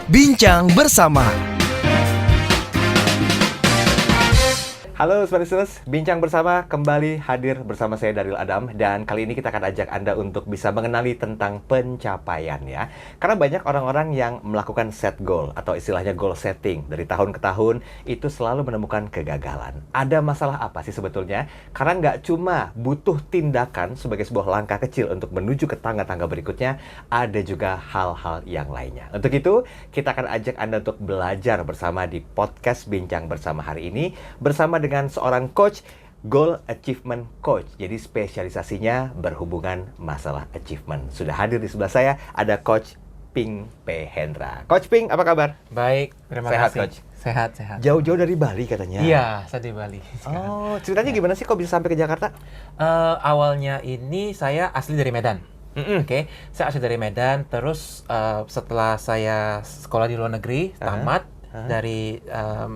Bincang bersama. Halo Sobat Listeners, Bincang Bersama kembali hadir bersama saya Daryl Adam. Dan kali ini kita akan ajak Anda untuk bisa mengenali tentang pencapaian ya. Karena banyak orang-orang yang melakukan set goal atau istilahnya goal setting. Dari tahun ke tahun itu selalu menemukan kegagalan. Ada masalah apa sih sebetulnya? Karena nggak cuma butuh tindakan sebagai sebuah langkah kecil untuk menuju ke tangga-tangga berikutnya, ada juga hal-hal yang lainnya. Untuk itu, kita akan ajak Anda untuk belajar bersama di podcast Bincang Bersama hari ini bersama dengan seorang coach, Goal Achievement Coach. Jadi spesialisasinya berhubungan masalah achievement. Sudah hadir di sebelah saya ada Coach Ping P. Hendra. Coach Ping, apa kabar? Baik, terima Sehat, kasih. Coach? Sehat. Jauh-jauh dari Bali katanya. Iya, saya di Bali. Oh, ceritanya gimana sih kok bisa sampai ke Jakarta? Awalnya ini saya asli dari Medan. Oke, saya asli dari Medan. Terus setelah saya sekolah di luar negeri, tamat dari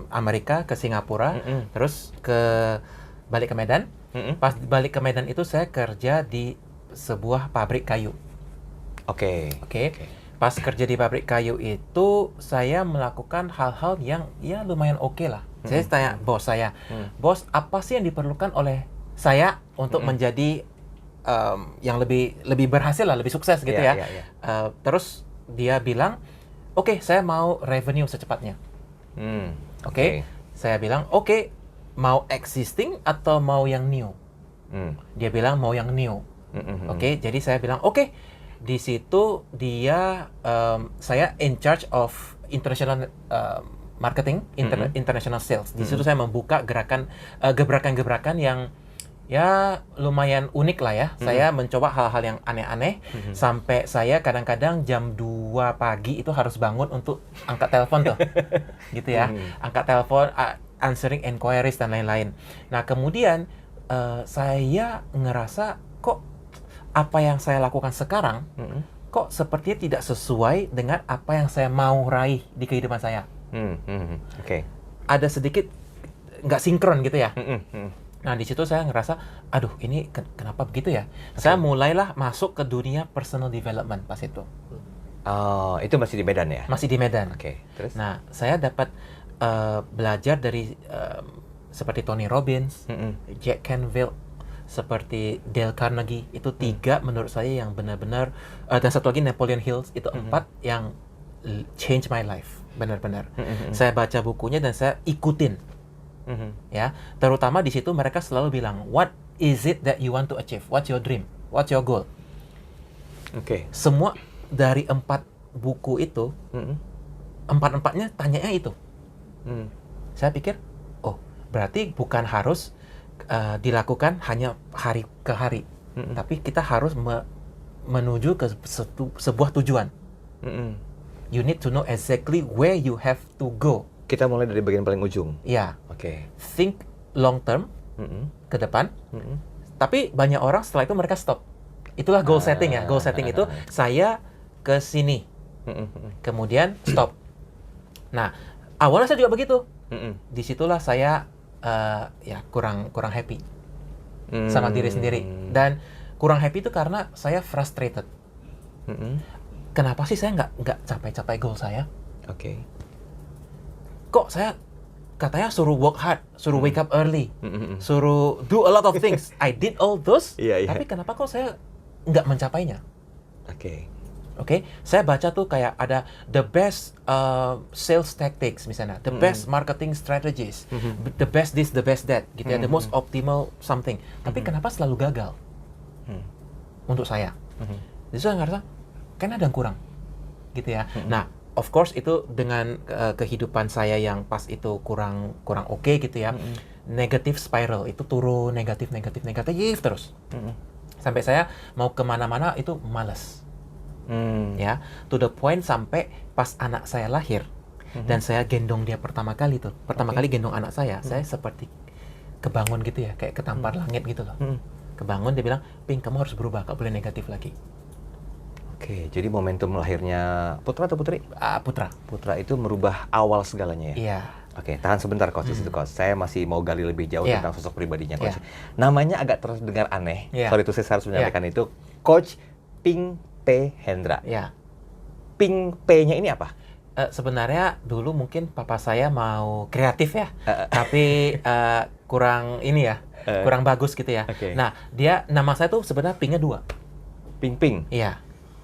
Amerika ke Singapura, terus balik ke Medan. Pas balik ke Medan itu saya kerja di sebuah pabrik kayu. Oke. Pas kerja di pabrik kayu itu saya melakukan hal-hal yang ya lumayan oke lah. Saya tanya bos saya, bos apa sih yang diperlukan oleh saya untuk menjadi yang lebih berhasil lah, lebih sukses gitu ya. Terus dia bilang, oke, saya mau revenue secepatnya. Oke. Saya bilang, oke, mau existing atau mau yang new? Dia bilang mau yang new. Oke, jadi saya bilang, oke. Di situ dia, saya in charge of international marketing, international sales. Di situ saya membuka gebrakan-gebrakan yang ya lumayan unik lah ya. Saya mencoba hal-hal yang aneh-aneh sampai saya kadang-kadang jam 2 pagi itu harus bangun untuk angkat telepon tuh. Gitu ya. Angkat telepon, answering inquiries dan lain-lain. Nah, kemudian saya ngerasa kok apa yang saya lakukan sekarang kok sepertinya tidak sesuai dengan apa yang saya mau raih di kehidupan saya. Oke. Ada sedikit nggak sinkron gitu ya. Nah, di situ saya ngerasa, aduh, ini kenapa begitu ya? Saya mulailah masuk ke dunia personal development pas itu. Oh, itu masih di Medan ya? Masih di Medan. Oke, terus? Nah, saya dapat belajar dari seperti Tony Robbins, Jack Canfield, seperti Dale Carnegie. Itu 3 menurut saya yang benar-benar, dan satu lagi Napoleon Hill, itu 4 yang change my life, benar-benar. Saya baca bukunya dan saya ikutin. Ya, terutama di situ mereka selalu bilang, what is it that you want to achieve? What's your dream? What's your goal? Oke. Semua dari 4 buku itu, 4-4-nya tanyanya itu. Saya pikir, oh, berarti bukan harus dilakukan hanya hari ke hari, tapi kita harus menuju ke sebuah tujuan. You need to know exactly where you have to go. Kita mulai dari bagian paling ujung. Ya. Oke. Think long term ke depan. Tapi banyak orang setelah itu mereka stop. Itulah goal setting ya. Goal setting itu saya ke sini. Kemudian stop. Nah, awalnya saya juga begitu. Disitulah saya ya kurang happy sama diri sendiri. Dan kurang happy itu karena saya frustrated. Kenapa sih saya nggak capai goal saya? Oke. Kok saya katanya suruh work hard, suruh wake up early, suruh do a lot of things. I did all those, tapi kenapa kok saya nggak mencapainya? Oke, saya baca tuh kayak ada the best sales tactics misalnya, the best marketing strategies, the best this, the best that, gitu ya, the most optimal something. Tapi kenapa selalu gagal? Untuk saya. Jadi saya ngerasa, kan ada yang kurang, gitu ya. Nah, of course itu dengan kehidupan saya yang pas itu kurang oke gitu ya. Negative spiral, itu turun, negatif terus. Sampai saya mau kemana-mana itu malas. Ya, to the point sampai pas anak saya lahir dan saya gendong dia pertama kali gendong anak saya seperti kebangun gitu ya, kayak ketampar langit gitu loh. Kebangun, dia bilang, Ping, kamu harus berubah, gak boleh negatif lagi. Oke, jadi momentum lahirnya Putra atau Putri? Putra. Putra itu merubah awal segalanya ya? Iya. Oke, tahan sebentar Coach di situ Coach. Saya masih mau gali lebih jauh tentang sosok pribadinya Coach. Namanya agak terdengar aneh. Sorry itu saya harus menyampaikan itu. Coach Ping P. Hendra. Iya. Ping P-nya ini apa? Sebenarnya dulu mungkin papa saya mau kreatif ya, tapi kurang ini ya, kurang bagus gitu ya. Oke. Nah, nama saya tuh sebenarnya Pingnya 2. Ping Ping. Iya.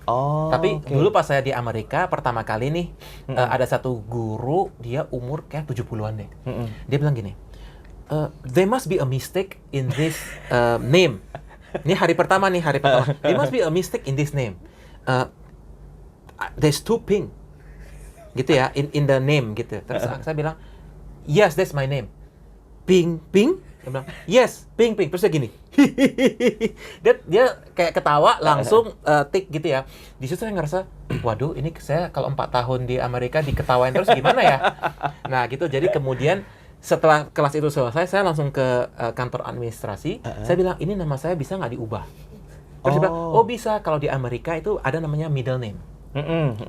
Oh, Tapi oke. dulu pas saya di Amerika pertama kali nih, ada satu guru, dia umur kayak 70-an deh. Dia bilang gini, there must be a mistake in this name. Ini hari pertama. There must be a mistake in this name. There's 2 Ping. Gitu ya, in the name gitu. Terus saya bilang, yes, that's my name. Ping Ping? Dia bilang, yes, Ping Ping. Terus dia gini. dia kayak ketawa langsung tik gitu ya. Di situ saya ngerasa, waduh, ini saya kalau 4 tahun di Amerika diketawain terus gimana ya? Nah gitu, jadi kemudian setelah kelas itu selesai, saya langsung ke kantor administrasi. Saya bilang, ini nama saya bisa nggak diubah? Terus dia bilang, oh bisa, kalau di Amerika itu ada namanya middle name.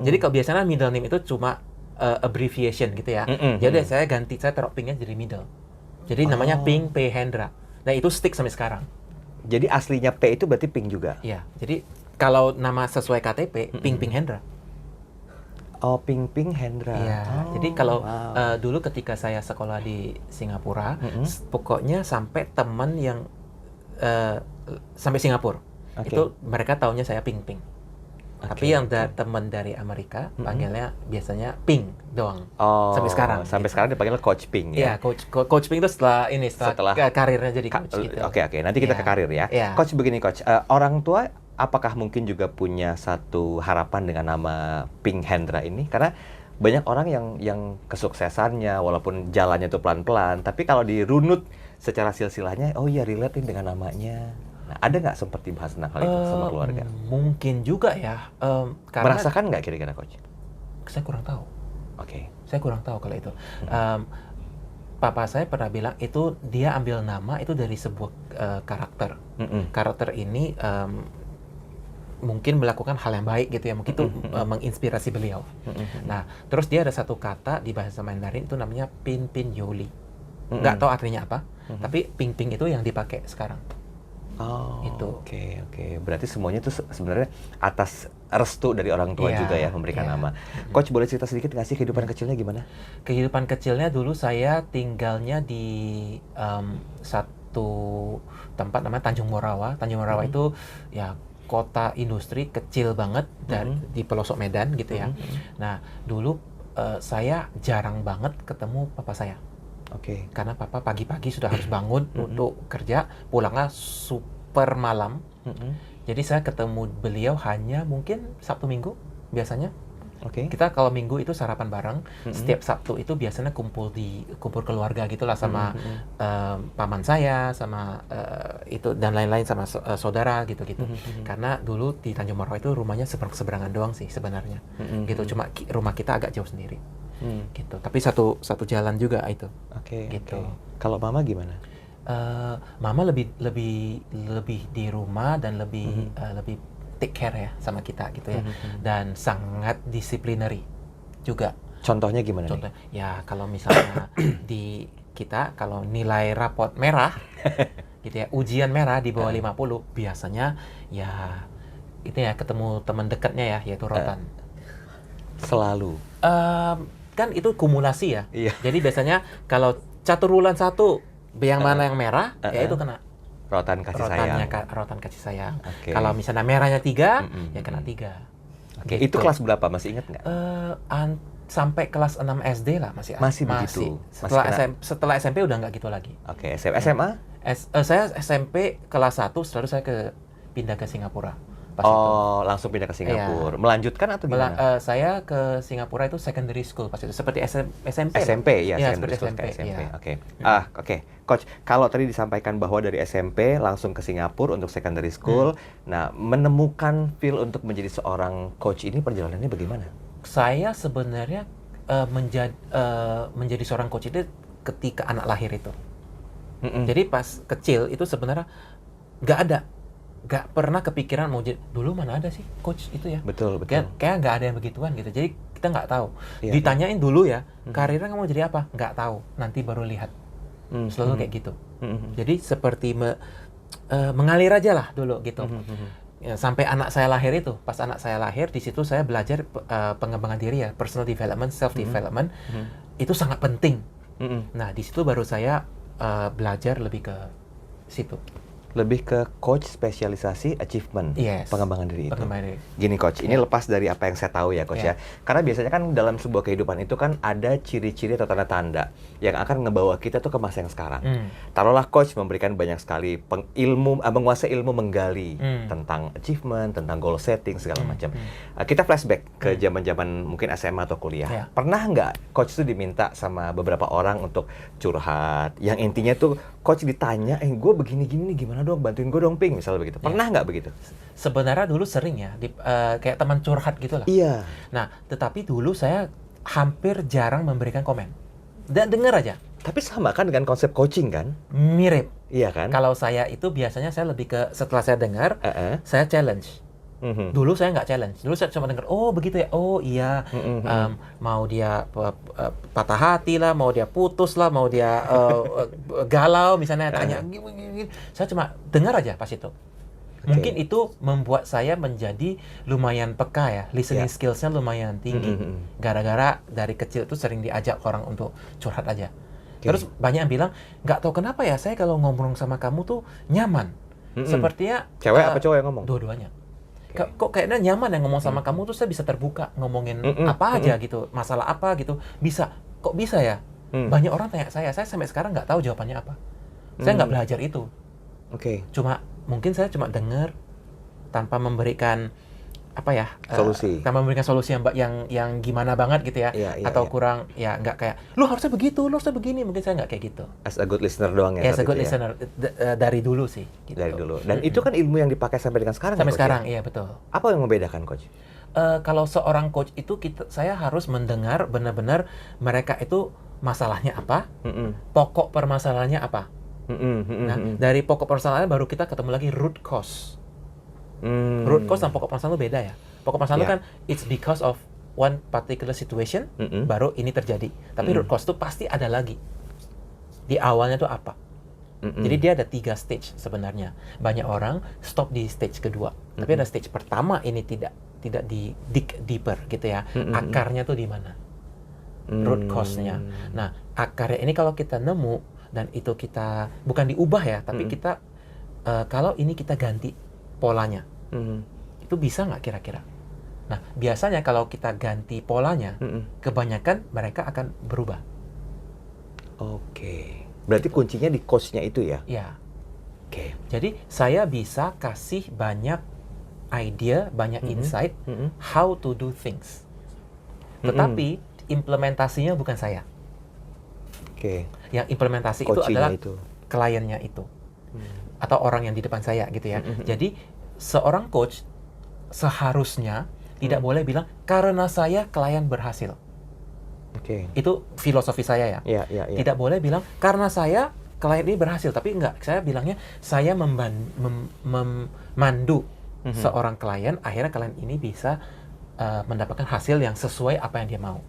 Jadi kalau biasanya middle name itu cuma abbreviation gitu ya. Jadi saya taruh Pingnya jadi middle. Jadi namanya Ping P Hendra. Nah itu stick sampai sekarang. Jadi aslinya P itu berarti Ping juga? Iya. Jadi kalau nama sesuai KTP, Ping Ping Hendra. Oh, Ping Ping Hendra. Iya. Oh, Jadi kalau wow. dulu ketika saya sekolah di Singapura, pokoknya sampai teman yang sampai Singapura, Oke. itu mereka taunya saya Ping Ping. Tapi yang teman dari Amerika panggilnya biasanya Ping doang. Oh, sampai sekarang. Sampai gitu. sekarang dipanggil Coach Ping ya? Iya, Coach Ping itu setelah karirnya jadi coach gitu. Oke, nanti kita ke karir ya. Iya. Coach begini Coach, orang tua apakah mungkin juga punya satu harapan dengan nama Ping Hendra ini? Karena banyak orang yang kesuksesannya walaupun jalannya itu pelan-pelan, tapi kalau dirunut secara silsilahnya, oh iya relate nih dengan namanya. Nah, ada nggak seperti bahas tentang hal itu sama keluarga? Mungkin juga ya. Karena Merasakan nggak kira-kira Coach? saya kurang tahu. Oke. Saya kurang tahu kalau itu. Papa saya pernah bilang itu dia ambil nama itu dari sebuah karakter. Karakter ini mungkin melakukan hal yang baik gitu ya. Mungkin itu menginspirasi beliau. Nah, terus dia ada satu kata di bahasa Mandarin itu namanya Pin Pin Yoli. Nggak tahu artinya apa. Tapi Ping Ping itu yang dipakai sekarang. Oh, itu. Oke. Berarti semuanya itu sebenarnya atas restu dari orang tua Iya, juga ya memberikan iya. nama. Coach boleh cerita sedikit nggak sih kehidupan kecilnya gimana? Kehidupan kecilnya dulu saya tinggalnya di satu tempat namanya Tanjung Morawa. Tanjung Morawa itu ya kota industri kecil banget di pelosok Medan gitu ya. Nah, dulu saya jarang banget ketemu papa saya. Oke. Karena papa pagi-pagi sudah harus bangun untuk kerja, pulangnya super malam. Jadi saya ketemu beliau hanya mungkin Sabtu Minggu biasanya. Oke. Kita kalau Minggu itu sarapan bareng. Setiap Sabtu itu biasanya kumpul keluarga gitulah sama paman saya, sama itu dan lain-lain sama saudara gitu-gitu. Karena dulu di Tanjung Morawa itu rumahnya seberangan doang sih sebenarnya. Gitu, cuma rumah kita agak jauh sendiri. Gitu. Tapi satu jalan juga itu. Oke. Gitu. Kalau mama gimana? Mama lebih di rumah dan lebih take care ya sama kita gitu ya. Dan sangat disciplinary juga. Contohnya gimana Contoh ya kalau misalnya di kita kalau nilai rapot merah gitu ya, ujian merah di bawah 50 biasanya ya itu ya ketemu teman dekatnya ya yaitu rotan. Selalu. Kan itu kumulasi ya. Iya. Jadi biasanya kalau catur bulan 1 yang mana yang merah ya itu kena Rotan kasih sayang. rotan kasih sayang. Oke. Kalau misalnya merahnya 3 ya kena 3. Oke, Gitu. itu kelas berapa? Masih ingat nggak? Sampai kelas 6 SD lah masih begitu. Setelah SMP udah nggak gitu lagi. Oke, SMA? Saya SMP kelas 1 lalu saya pindah ke Singapura. Pas itu. Langsung pindah ke Singapura. Melanjutkan atau gimana? Saya ke Singapura itu secondary school pas itu seperti SMP. SMP ya, Iya, secondary seperti school ke SMP, SMP. iya. Oke. Oke. Coach, kalau tadi disampaikan bahwa dari SMP langsung ke Singapura untuk secondary school, nah menemukan feel untuk menjadi seorang coach ini perjalanannya bagaimana? Saya sebenarnya menjadi seorang coach itu ketika anak lahir itu. Jadi pas kecil itu sebenarnya nggak pernah kepikiran mau jadi, dulu mana ada sih coach itu ya. Betul. Kayak nggak ada yang begituan gitu. Jadi kita nggak tahu. Iya, Ditanyain dulu ya, karirnya kamu mau jadi apa? Nggak tahu. Nanti baru lihat. Selalu kayak gitu. Jadi seperti mengalir aja lah dulu gitu. Ya, sampai anak saya lahir itu, pas anak saya lahir, di situ saya belajar pengembangan diri ya, personal development, self development, itu sangat penting. Nah, di situ baru saya belajar lebih ke situ. Lebih ke coach spesialisasi achievement, Yes. pengembangan diri itu. Pengembangan diri. Gini coach, ini lepas dari apa yang saya tahu ya coach ya. Karena biasanya kan dalam sebuah kehidupan itu kan ada ciri-ciri atau tanda-tanda yang akan ngebawa kita tuh ke masa yang sekarang. Taruhlah coach memberikan banyak sekali menguasai ilmu menggali tentang achievement, tentang goal setting segala macam. Kita flashback ke zaman-zaman mungkin SMA atau kuliah. Pernah nggak coach itu diminta sama beberapa orang untuk curhat? Yang intinya tuh coach ditanya, gue begini-gini nih gimana dong, bantuin gue dong Ping, misalnya begitu. Pernah nggak begitu? Sebenarnya dulu sering ya, kayak teman curhat gitu lah. Iya. Nah, tetapi dulu saya hampir jarang memberikan komen. Dan dengar aja. Tapi sama kan dengan konsep coaching kan? Mirip. Iya kan? Kalau saya itu biasanya saya lebih ke setelah saya dengar, saya challenge. Dulu saya nggak challenge. Dulu saya cuma dengar, oh begitu ya, oh iya. Mau dia patah hati lah, mau dia putus lah, mau dia galau misalnya tanya gini. Saya cuma dengar aja pas itu. Mungkin itu membuat saya menjadi lumayan peka ya, listening skills-nya lumayan tinggi. Gara-gara dari kecil itu sering diajak orang untuk curhat aja. Terus banyak yang bilang, nggak tahu kenapa ya saya kalau ngomong sama kamu tuh nyaman. Sepertinya cewek apa cowok yang ngomong? Dua-duanya. Kok kayaknya nyaman yang ngomong sama kamu tuh saya bisa terbuka ngomongin apa aja gitu, masalah apa gitu, bisa. Kok bisa ya? Banyak orang tanya saya sampai sekarang nggak tahu jawabannya apa. Saya nggak belajar itu. Mungkin saya cuma dengar tanpa memberikan solusi. Tanpa memberikan solusi yang gimana banget gitu ya, atau kurang ya nggak kayak lu harusnya begitu, lu harusnya begini. Mungkin saya nggak kayak gitu. As a good listener doang ya. As a good listener dari dulu sih. Gitu. Dari dulu. Dan itu kan ilmu yang dipakai sampai dengan sekarang. Sampai ya, sekarang, ya? iya betul. Apa yang membedakan coach? Kalau seorang coach itu saya harus mendengar benar-benar mereka itu masalahnya apa, pokok permasalahannya apa. Nah, dari pokok permasalahannya baru kita ketemu lagi root cause. Root cause dan pokok permasalahan itu beda ya. Pokok permasalahan itu kan it's because of one particular situation, baru ini terjadi. Tapi root cause itu pasti ada lagi. Di awalnya itu apa? Jadi dia ada 3 stage sebenarnya. Banyak orang stop di stage kedua. Tapi ada stage pertama ini tidak di dig deeper gitu ya. Akarnya tuh di mana? Root cause-nya. Nah, akarnya ini kalau kita nemu dan itu kita bukan diubah ya, tapi kita kalau ini kita ganti polanya, itu bisa nggak kira-kira? Nah, biasanya kalau kita ganti polanya, kebanyakan mereka akan berubah. Oke. Berarti kuncinya di coach-nya itu ya? Ya. Oke. Jadi saya bisa kasih banyak idea, banyak insight how to do things. Tetapi implementasinya bukan saya. Oke. Yang implementasi itu adalah kliennya itu. Atau orang yang di depan saya gitu ya. Jadi seorang coach seharusnya tidak boleh bilang karena saya klien berhasil. Itu filosofi saya ya. Tidak boleh bilang karena saya klien ini berhasil, tapi enggak. Saya bilangnya saya memandu seorang klien, akhirnya klien ini bisa mendapatkan hasil yang sesuai apa yang dia mau.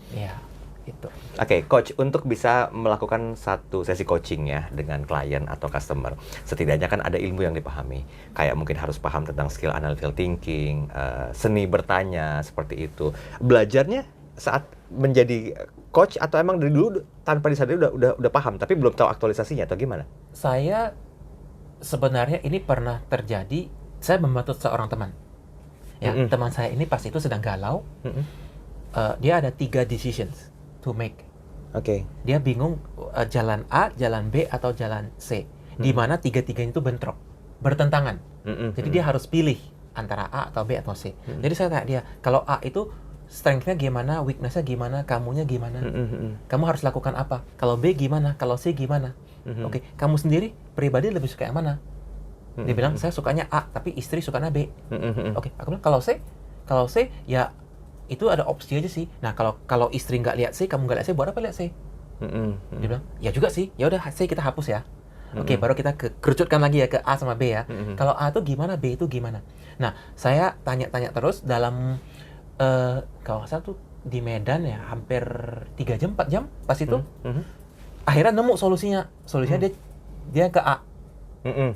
Ya. Itu. Oke, coach, untuk bisa melakukan satu sesi coaching ya dengan klien atau customer, setidaknya kan ada ilmu yang dipahami. Kayak mungkin harus paham tentang skill analytical thinking, seni bertanya, seperti itu. Belajarnya saat menjadi coach atau emang dari dulu tanpa disadari udah paham, tapi belum tahu aktualisasinya atau gimana? Saya sebenarnya ini pernah terjadi, saya membantu seorang teman. Ya, teman saya ini pas itu sedang galau. Dia ada 3 decisions to make. Dia bingung jalan A, jalan B, atau jalan C. Di mana 3-tiganya itu bentrok, bertentangan. Jadi dia harus pilih antara A atau B atau C. Jadi saya tanya dia, kalau A itu strength-nya gimana, weakness-nya gimana, kamunya gimana? Kamu harus lakukan apa? Kalau B gimana? Kalau C gimana? Kamu sendiri pribadi lebih suka yang mana? Dia bilang, saya sukanya A, tapi istri sukanya B. Aku bilang, kalau C ya itu ada opsi aja sih. Nah, kalau istri nggak lihat C, kamu nggak lihat C, buat apa lihat C? Dia bilang, ya juga sih. Ya udah C kita hapus ya. Baru kita kerucutkan lagi ya ke A sama B ya. Kalau A itu gimana, B itu gimana? Nah, saya tanya-tanya terus dalam kalau nggak salah tuh di Medan ya, hampir 3 jam, 4 jam pas itu. Akhirnya nemu solusinya. Dia ke A.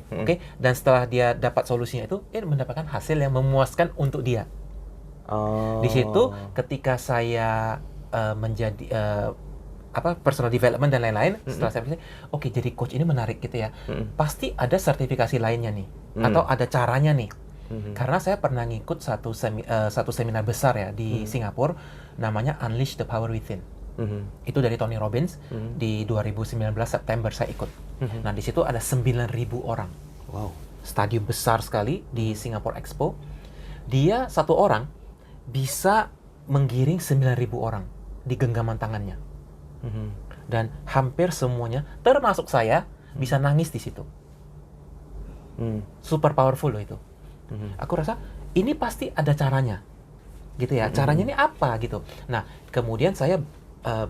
Oke, dan setelah dia dapat solusinya itu, dia mendapatkan hasil yang memuaskan untuk dia. Oh. Di situ ketika saya menjadi personal development dan lain-lain, setelah saya pikir, oke, jadi coach ini menarik gitu ya. Pasti ada sertifikasi lainnya nih, atau ada caranya nih. Karena saya pernah ngikut satu seminar besar ya di Singapura, namanya Unleash the Power Within. Itu dari Tony Robbins, di 2019 September saya ikut. Nah, di situ ada 9.000 orang. Wow. Stadium besar sekali di Singapore Expo. Dia satu orang bisa menggiring 9.000 orang di genggaman tangannya. Dan hampir semuanya, termasuk saya, bisa nangis di situ. Super powerful loh itu. Aku rasa ini pasti ada caranya, gitu ya. Caranya ini apa gitu. Nah, kemudian saya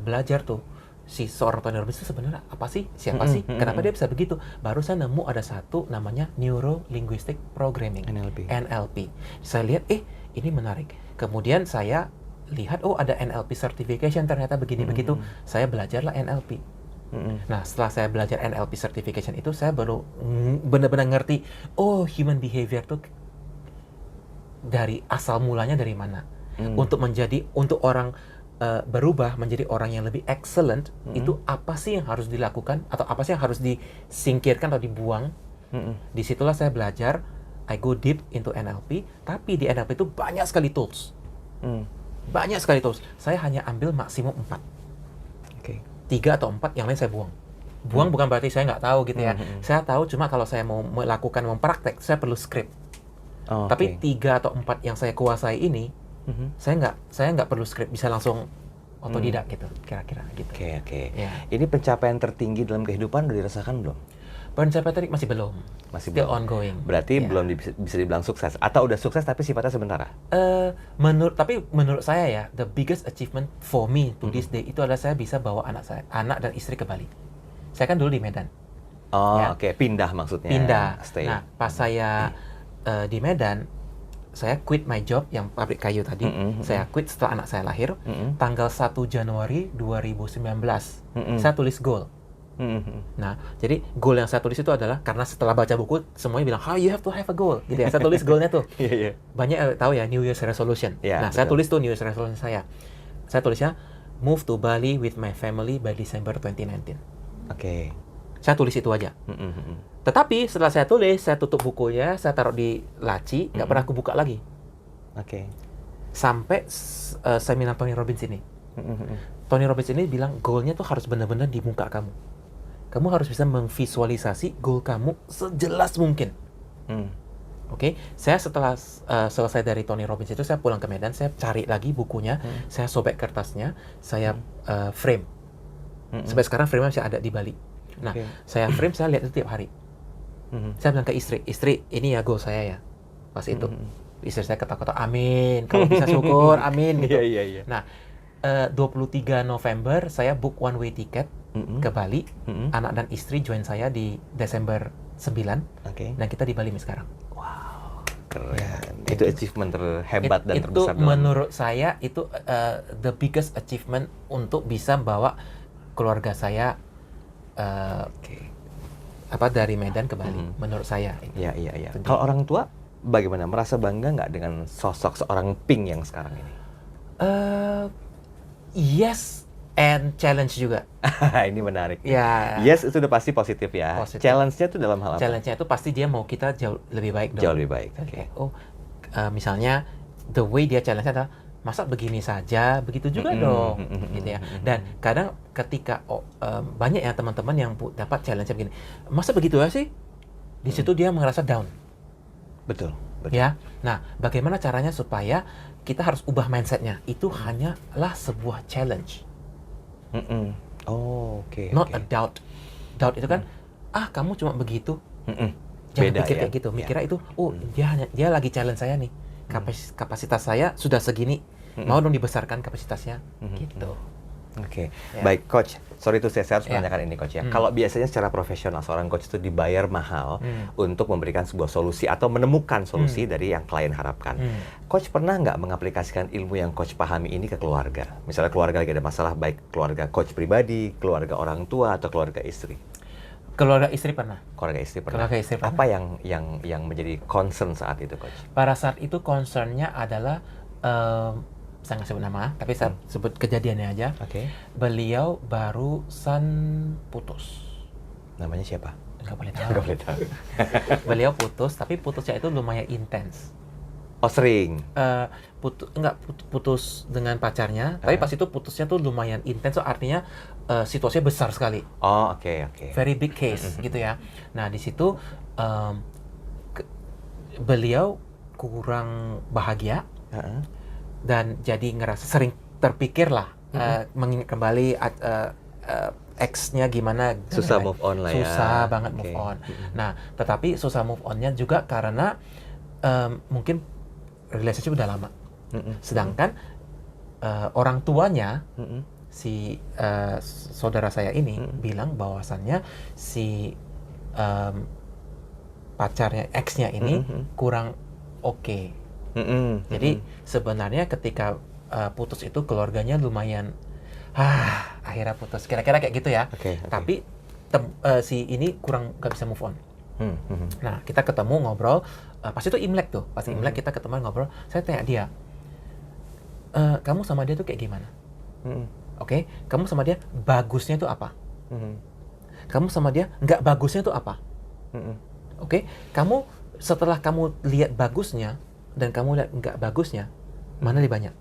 belajar tuh, si seorang Tony Robbins itu sebenarnya apa sih? Siapa sih? Kenapa dia bisa begitu? Baru saya nemu ada satu namanya Neuro Linguistic Programming, NLP. Saya lihat, ini menarik. Kemudian saya lihat, ada NLP certification, ternyata begini begitu. Saya belajarlah NLP. Nah, setelah saya belajar NLP certification itu, saya baru benar-benar ngerti, human behavior tuh dari asal mulanya dari mana. Untuk orang berubah menjadi orang yang lebih excellent, itu apa sih yang harus dilakukan, atau apa sih yang harus disingkirkan atau dibuang. Disitulah saya belajar, I go deep into NLP, tapi di NLP itu banyak sekali tools. Banyak sekali tools. Saya hanya ambil maksimum 4. 3 atau 4, yang lain saya buang. Buang bukan berarti saya nggak tahu gitu ya. Saya tahu, cuma kalau saya mau melakukan, mempraktek, saya perlu script. Tapi 3 atau 4 yang saya kuasai ini, saya nggak perlu script, bisa langsung otodidak gitu, kira-kira gitu. Oke. Ya. Ini pencapaian tertinggi dalam kehidupan udah dirasakan belum? Pencapaian tadi masih belum. Still Belum. ongoing. Berarti Ya. belum bisa dibilang sukses, atau udah sukses tapi sifatnya sementara? Menurut saya ya, the biggest achievement for me to this day itu adalah saya bisa bawa anak dan istri ke Bali. Saya kan dulu di Medan. Ya. Pindah maksudnya. Pindah. Stay. Nah, pas saya di Medan, saya quit my job yang pabrik kayu tadi. Saya quit setelah anak saya lahir. Tanggal 1 Januari 2019. Saya tulis goal. Nah, jadi goal yang saya tulis itu adalah, karena setelah baca buku semuanya bilang, you have to have a goal, gitu ya. Saya tulis goalnya tuh. Banyak tahu ya, New Year's resolution. Nah, saya tulis tuh New Year's resolution saya. Saya tulisnya, move to Bali with my family by December 2019. Saya tulis itu aja. Tetapi setelah saya tulis, saya tutup bukunya, saya taruh di laci, nggak pernah aku buka lagi. Sampai seminar Tony Robbins ini. Tony Robbins ini bilang, goalnya tuh harus benar-benar di muka kamu. Kamu harus bisa memvisualisasi goal kamu sejelas mungkin. Saya setelah selesai dari Tony Robbins itu, saya pulang ke Medan, saya cari lagi bukunya, saya sobek kertasnya, saya frame. Sampai sekarang frame-nya masih ada di Bali. Nah, saya frame, saya lihat itu tiap hari. Saya bilang ke istri, ini ya goal saya ya, pas itu. Istri saya kata-kata, amin, kalau bisa syukur, amin, gitu. Nah, 23 November, saya book one way ticket ke Bali. Anak dan istri join saya di Desember 9. Dan kita di Bali sekarang. Wow, keren. Itu achievement terhebat dan itu terbesar. Menurut saya, itu the biggest achievement untuk bisa bawa keluarga saya dari Medan ke Bali. Menurut saya. Iya. Kalau orang tua, bagaimana? Merasa bangga nggak dengan sosok seorang Pink yang sekarang ini? Yes, and challenge juga. Ini menarik. Ya. Yes, itu udah pasti positif ya. Challenge-nya itu dalam hal apa? Challenge-nya itu pasti dia mau kita jauh lebih baik dong. Jauh lebih baik. Misalnya the way dia challenge-nya adalah, masa begini saja, begitu juga dong, gitu ya. Dan kadang ketika banyak ya teman-teman yang dapat challenge begini, masa begitu ya sih? Di situ dia merasa down. Betul. Ya. Nah, bagaimana caranya supaya kita harus ubah mindset-nya? Itu hanyalah sebuah challenge. Not a doubt. Doubt itu kan, kamu cuma begitu. Jangan Beda, pikir ya? kayak gitu. Mikirnya itu, dia lagi challenge saya nih. Kapasitas saya sudah segini. Mau dong dibesarkan kapasitasnya. Gitu. Baik, Coach. Sorry saya harus menanyakan ini, Coach ya. Kalau biasanya secara profesional seorang coach itu dibayar mahal untuk memberikan sebuah solusi atau menemukan solusi dari yang klien harapkan. Coach pernah nggak mengaplikasikan ilmu yang Coach pahami ini ke keluarga? Misalnya keluarga lagi ada masalah, baik keluarga Coach pribadi, keluarga orang tua, atau keluarga istri. Keluarga istri pernah. Keluarga istri pernah. Keluarga istri pernah. Apa yang menjadi concern saat itu, Coach? Pada saat itu concernnya adalah saya nggak sebut nama, tapi saya sebut kejadiannya aja. Oke. Beliau barusan putus. Namanya siapa? Nggak boleh tahu. Nggak boleh tahu. Beliau putus, tapi putusnya itu lumayan intens. Oh, sering. Putus dengan pacarnya, tapi pas itu putusnya tuh lumayan intens, so artinya situasinya besar sekali. Oh, oke. Very big case gitu ya. Nah, di situ beliau kurang bahagia dan jadi ngerasa sering terpikir lah mengingat kembali ex-nya gimana. Susah move on lah ya. Susah banget move on. Nah, tetapi susah move on-nya juga karena mungkin relationship udah lama. Sedangkan orang tuanya si saudara saya ini bilang bahwasannya si pacarnya, ex-nya ini kurang oke. Jadi sebenarnya ketika putus itu keluarganya lumayan akhirnya putus. Kira-kira kayak gitu ya. Tapi si ini kurang gak bisa move on. Nah, kita ketemu ngobrol, pas itu Imlek tuh, pas Imlek kita ketemu ngobrol, saya tanya dia, kamu sama dia tuh kayak gimana? Oke, kamu sama dia bagusnya tuh apa? Kamu sama dia nggak bagusnya tuh apa? Oke, kamu setelah kamu lihat bagusnya dan kamu lihat nggak bagusnya, mana lebih banyak?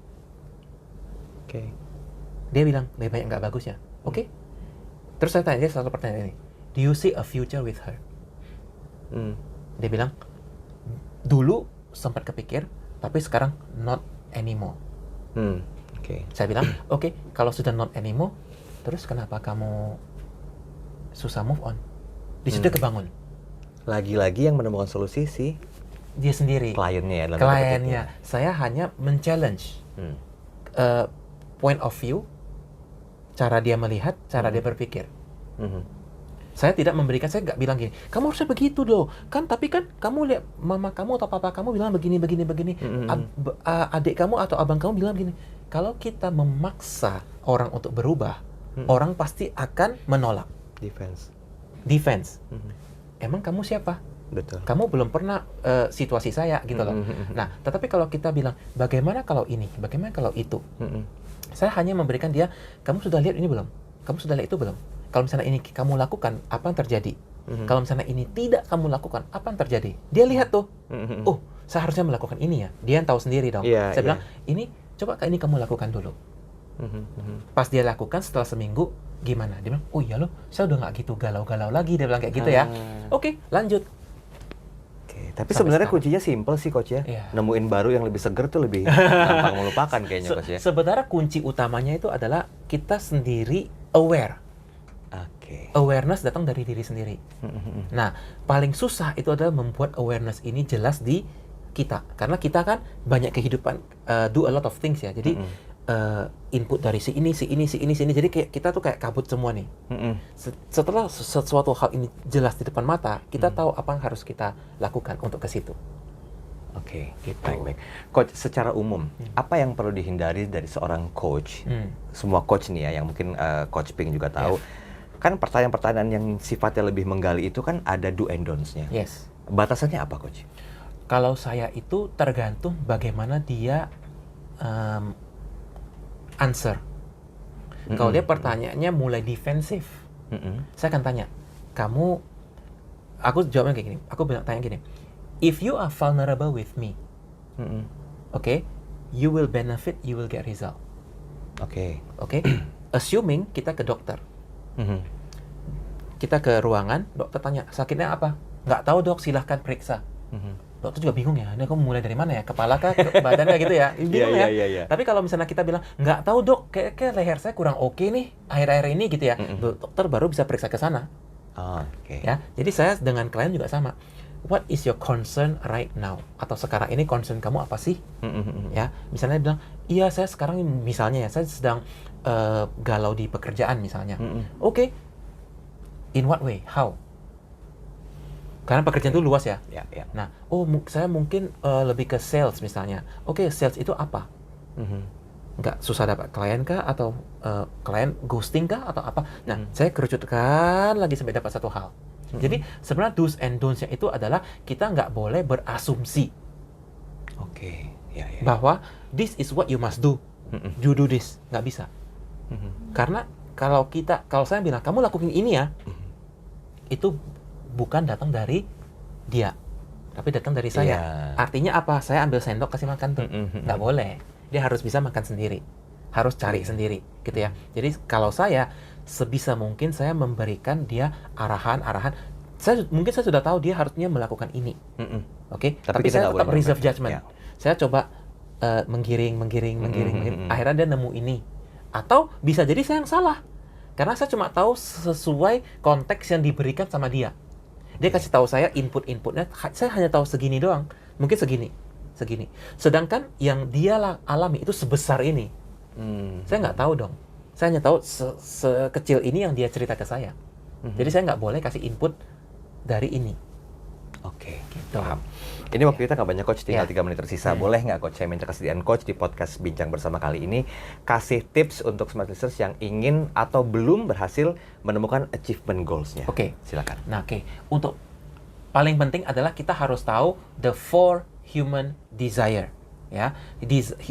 Dia bilang lebih banyak nggak bagusnya. Oke. Terus saya tanya dia satu pertanyaan ini, do you see a future with her? Dia bilang, dulu sempat kepikir, tapi sekarang not anymore. Saya bilang, oke, kalau sudah not anymore, terus kenapa kamu susah move on? Di situ kebangun. Lagi-lagi yang menemukan solusi sih dia sendiri. Kliennya ya. Kliennya. Saya hanya men-challenge point of view, cara dia melihat, cara dia berpikir. Saya tidak memberikan, saya nggak bilang gini, kamu harusnya begitu loh, tapi kan kamu lihat mama kamu atau papa kamu bilang begini. Adik kamu atau abang kamu bilang begini. Kalau kita memaksa orang untuk berubah, orang pasti akan menolak. Defense. Emang kamu siapa? Betul. Kamu belum pernah situasi saya gitu loh. Nah, tetapi kalau kita bilang, bagaimana kalau ini, bagaimana kalau itu, saya hanya memberikan dia, kamu sudah lihat ini belum? Kamu sudah lihat itu belum? Kalau misalnya ini kamu lakukan, apa yang terjadi? Kalau misalnya ini tidak kamu lakukan, apa yang terjadi? Dia lihat tuh, oh, saya harusnya melakukan ini ya. Dia yang tahu sendiri dong. Saya bilang, ini, coba ini kamu lakukan dulu. Pas dia lakukan setelah seminggu, gimana? Dia bilang, oh iya loh, saya udah nggak gitu galau-galau lagi. Dia bilang kayak gitu ya. Oke, lanjut. Tapi sebenarnya kuncinya simple sih, Coach ya. Nemuin baru yang lebih seger tuh lebih gampang melupakan kayaknya, Coach ya. Sebenarnya kunci utamanya itu adalah kita sendiri aware. Awareness datang dari diri sendiri. Nah, paling susah itu adalah membuat awareness ini jelas di kita. Karena kita kan banyak kehidupan, do a lot of things ya. Jadi input dari si ini. Jadi kita tuh kayak kabut semua nih. Setelah sesuatu hal ini jelas di depan mata, kita tahu apa yang harus kita lakukan untuk ke situ. Gitu. Baik. Coach, secara umum, apa yang perlu dihindari dari seorang coach? Semua coach nih ya, yang mungkin Coach Ping juga tahu. Kan pertanyaan-pertanyaan yang sifatnya lebih menggali itu kan ada do and don'ts-nya. Batasannya apa, Coach? Kalau saya itu tergantung bagaimana dia answer. Kalau dia pertanyaannya mulai defensif, saya akan tanya, aku jawabnya kayak gini, aku tanya gini, if you are vulnerable with me, you will benefit, you will get result. Assuming kita ke dokter, kita ke ruangan, dokter tanya, sakitnya apa? Nggak tahu dok, silahkan periksa. Dokter juga bingung ya, ini aku mulai dari mana ya? Kepala kah, ke badan kah gitu ya? Bingung ya. Tapi kalau misalnya kita bilang, nggak tahu dok, kayak leher saya kurang oke nih, akhir-akhir ini gitu ya. Dokter baru bisa periksa ke sana. Ya, jadi saya dengan klien juga sama. What is your concern right now? Atau sekarang ini concern kamu apa sih? Ya, misalnya bilang, iya saya sekarang misalnya ya, saya sedang galau di pekerjaan misalnya. In what way? How? Karena pekerjaan itu luas ya. Nah, saya mungkin lebih ke sales misalnya. Sales itu apa? nggak susah dapat klien kah, atau klien ghosting kah, atau apa. Nah, saya kerucutkan lagi sampai dapat satu hal. Jadi sebenarnya do's and don'ts-nya itu adalah kita nggak boleh berasumsi Oke, ya. bahwa this is what you must do. You do this, nggak bisa. Karena kalau saya bilang kamu lakuin ini ya, itu bukan datang dari dia, tapi datang dari saya. Iya. Artinya apa? Saya ambil sendok kasih makan tuh, nggak boleh. Dia harus bisa makan sendiri, harus cari sendiri, gitu ya. Jadi kalau saya sebisa mungkin saya memberikan dia arahan. Mungkin saya sudah tahu dia harusnya melakukan ini, oke. Tapi saya tetap reserve judgment. Saya coba menggiring. Akhirnya dia nemu ini. Atau bisa jadi saya yang salah, karena saya cuma tahu sesuai konteks yang diberikan sama dia. Dia kasih tahu saya inputnya, saya hanya tahu segini doang, mungkin segini. Sedangkan yang dia alami itu sebesar ini. Saya nggak tahu dong. Saya hanya tahu sekecil ini yang dia cerita ke saya. Jadi saya nggak boleh kasih input dari ini. Oke, Gitu. paham. Ini waktu kita nggak banyak, Coach, tinggal 3 menit tersisa. Boleh nggak, Coach, saya minta kesediaan Coach di podcast Bincang Bersama kali ini kasih tips untuk smart listeners yang ingin atau belum berhasil menemukan achievement goals-nya. Oke. Silakan. Nah, untuk paling penting adalah kita harus tahu the 4 human desire. Ya,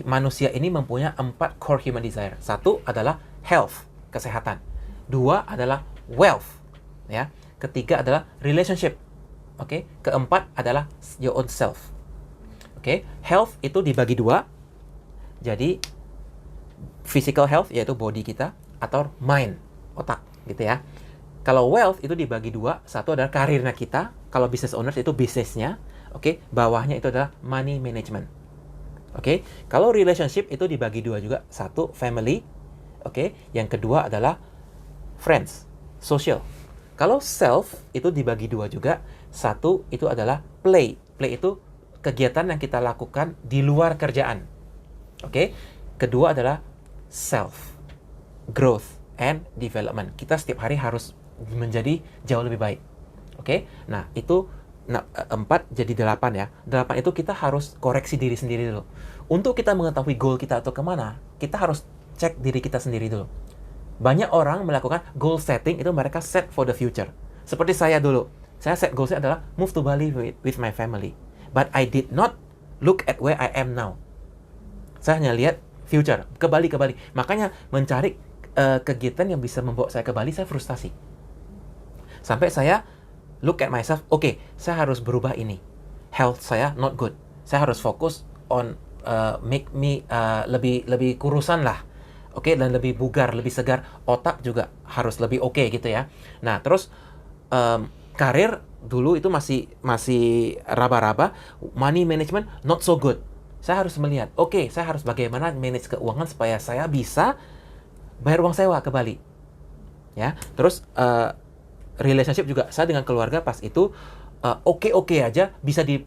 manusia ini mempunyai 4 core human desire. 1 adalah health, kesehatan. 2 adalah wealth, ya. Ketiga adalah relationship. Oke. Keempat adalah your own self. Oke. Health itu dibagi 2. Jadi physical health yaitu body kita, atau mind, otak, gitu ya. Kalau wealth itu dibagi 2. Satu adalah karirnya kita. Kalau business owners itu bisnisnya. Oke. Bawahnya itu adalah money management. Oke. Kalau relationship itu dibagi 2 juga. Satu, family. Oke. Yang kedua adalah friends, social. Kalau self itu dibagi 2 juga. Satu itu adalah play. Play itu kegiatan yang kita lakukan di luar kerjaan. Oke. Kedua adalah self, growth and development. Kita setiap hari harus menjadi jauh lebih baik. Oke. Nah, itu 4 jadi 8 ya. 8 itu kita harus koreksi diri sendiri dulu. Untuk kita mengetahui goal kita atau kemana, kita harus cek diri kita sendiri dulu. Banyak orang melakukan goal setting itu mereka set for the future. Seperti saya dulu. Saya set goalsnya adalah move to Bali with my family. But I did not look at where I am now. Saya hanya lihat future, ke Bali. Makanya mencari kegiatan yang bisa membawa saya ke Bali, saya frustasi. Sampai saya look at myself, oke, saya harus berubah ini. Health saya not good. Saya harus fokus on make me lebih kurusan lah. Oke, dan lebih bugar, lebih segar. Otak juga harus lebih oke gitu ya. Nah, terus karir dulu itu masih raba-raba. Money management not so good. Saya harus melihat, oke, saya harus bagaimana manage keuangan supaya saya bisa bayar uang sewa ke Bali. Ya, terus relationship juga, saya dengan keluarga pas itu oke aja, bisa di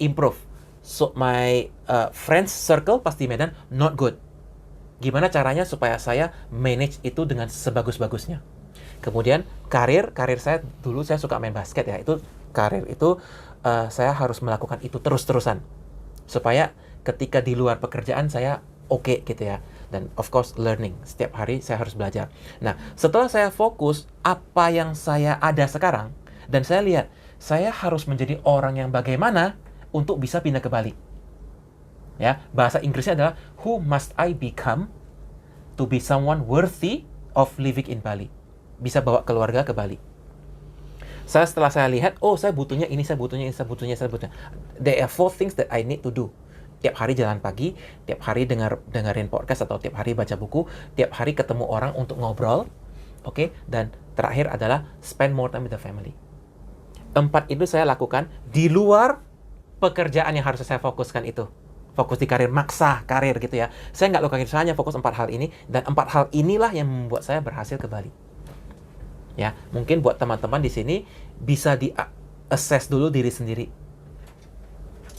improve. So my friends circle pas di Medan not good. Gimana caranya supaya saya manage itu dengan sebagus-bagusnya. Kemudian karir saya dulu saya suka main basket ya. Itu karir itu saya harus melakukan itu terus-terusan supaya ketika di luar pekerjaan saya oke gitu ya. Dan of course learning, setiap hari saya harus belajar. Nah, setelah saya fokus apa yang saya ada sekarang, dan saya lihat saya harus menjadi orang yang bagaimana untuk bisa pindah ke Bali. Ya, bahasa Inggrisnya adalah who must I become to be someone worthy of living in Bali. Bisa bawa keluarga ke Bali. Setelah saya lihat, oh saya butuhnya ini, saya butuhnya. There are 4 things that I need to do. Tiap hari jalan pagi, tiap hari dengerin podcast atau tiap hari baca buku, tiap hari ketemu orang untuk ngobrol, oke? Dan terakhir adalah spend more time with the family. 4 itu saya lakukan di luar pekerjaan yang harus saya fokuskan itu. Fokus di karir, maksa karir gitu ya. Saya nggak lakukan itu, saya hanya fokus 4 hal ini, dan 4 hal inilah yang membuat saya berhasil ke Bali. Ya, mungkin buat teman-teman di sini bisa di-assess dulu diri sendiri.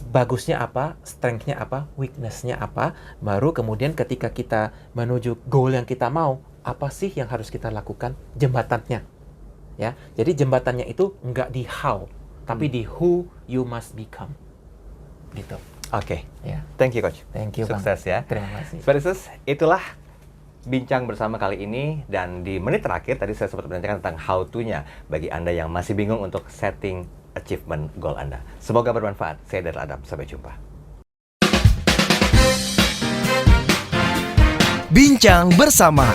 Bagusnya apa, strength-nya apa, weakness-nya apa, baru kemudian ketika kita menuju goal yang kita mau, apa sih yang harus kita lakukan, jembatannya. Ya, jadi jembatannya itu nggak di how, tapi di who you must become. Gitu. Oke. Ya, Thank you, Coach. thank you, Bang. Sukses ya. Terima kasih. Spesies, itulah bincang bersama kali ini. Dan di menit terakhir tadi saya sempat menanyakan tentang how to-nya bagi Anda yang masih bingung untuk setting achievement goal Anda. Semoga bermanfaat. Saya Daryl Adam. Sampai jumpa. Bincang bersama